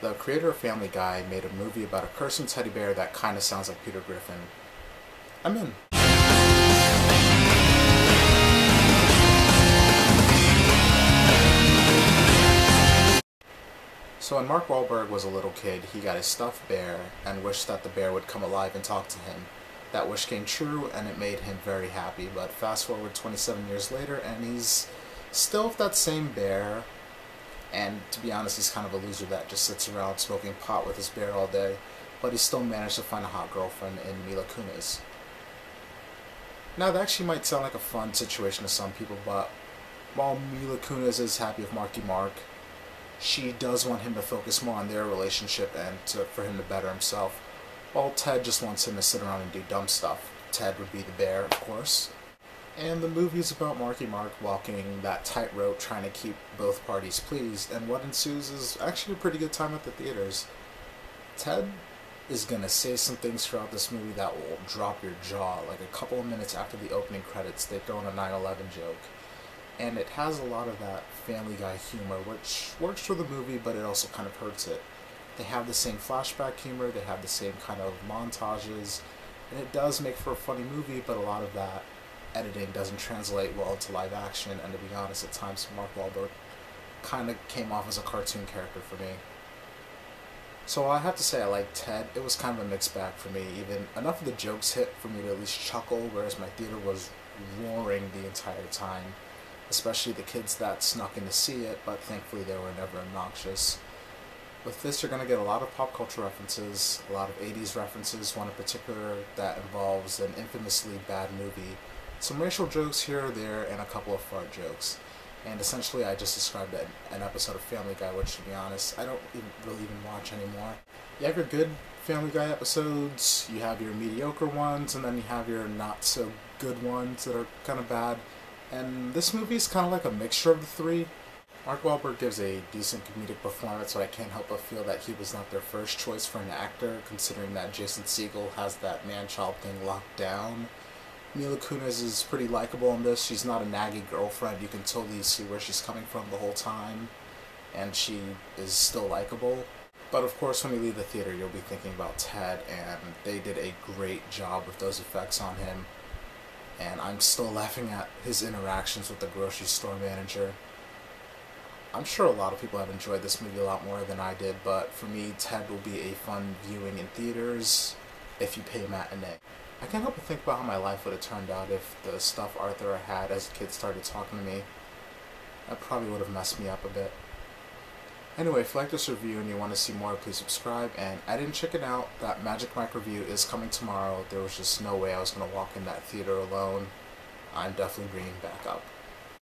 The creator of Family Guy made a movie about a cursing teddy bear that kinda sounds like Peter Griffin. I'm in. So when Mark Wahlberg was a little kid, he got a stuffed bear and wished that the bear would come alive and talk to him. That wish came true and it made him very happy, but fast forward 27 years later and he's still that same bear, and to be honest he's kind of a loser that just sits around smoking pot with his bear all day, but he still managed to find a hot girlfriend in Mila Kunis. Now that actually might sound like a fun situation to some people, but while Mila Kunis is happy with Marky Mark, she does want him to focus more on their relationship and for him to better himself, while Ted just wants him to sit around and do dumb stuff. Ted would be the bear, of course. And the movie is about Marky Mark walking that tightrope trying to keep both parties pleased, and what ensues is actually a pretty good time at the theaters. Ted is going to say some things throughout this movie that will drop your jaw. Like a couple of minutes after the opening credits, they throw in a 9/11 joke. And it has a lot of that Family Guy humor, which works for the movie, but it also kind of hurts it. They have the same flashback humor, they have the same kind of montages, and it does make for a funny movie, but a lot of that editing doesn't translate well into live action, and to be honest, at times Mark Wahlberg kind of came off as a cartoon character for me. So I have to say I like Ted. It was kind of a mixed bag for me. Even enough of the jokes hit for me to at least chuckle, whereas my theater was roaring the entire time. Especially the kids that snuck in to see it, but thankfully they were never obnoxious. With this, you're going to get a lot of pop culture references, a lot of 80s references, one in particular that involves an infamously bad movie, some racial jokes here or there, and a couple of fart jokes. And essentially I just described an episode of Family Guy, which to be honest, I don't really even watch anymore. You have your good Family Guy episodes, you have your mediocre ones, and then you have your not so good ones that are kind of bad. And this movie is kind of like a mixture of the three. Mark Wahlberg gives a decent comedic performance, so I can't help but feel that he was not their first choice for an actor, considering that Jason Segel has that man-child thing locked down. Mila Kunis is pretty likable in this. She's not a naggy girlfriend. You can totally see where she's coming from the whole time, and she is still likable. But of course, when you leave the theater, you'll be thinking about Ted, and they did a great job with those effects on him. And I'm still laughing at his interactions with the grocery store manager. I'm sure a lot of people have enjoyed this movie a lot more than I did, but for me, Ted will be a fun viewing in theaters if you pay matinee. I can't help but think about how my life would have turned out if the stuff Arthur had as a kid started talking to me. That probably would have messed me up a bit. Anyway, if you like this review and you want to see more, please subscribe. And I didn't check it out. That Magic Mike review is coming tomorrow. There was just no way I was going to walk in that theater alone. I'm definitely bringing back up.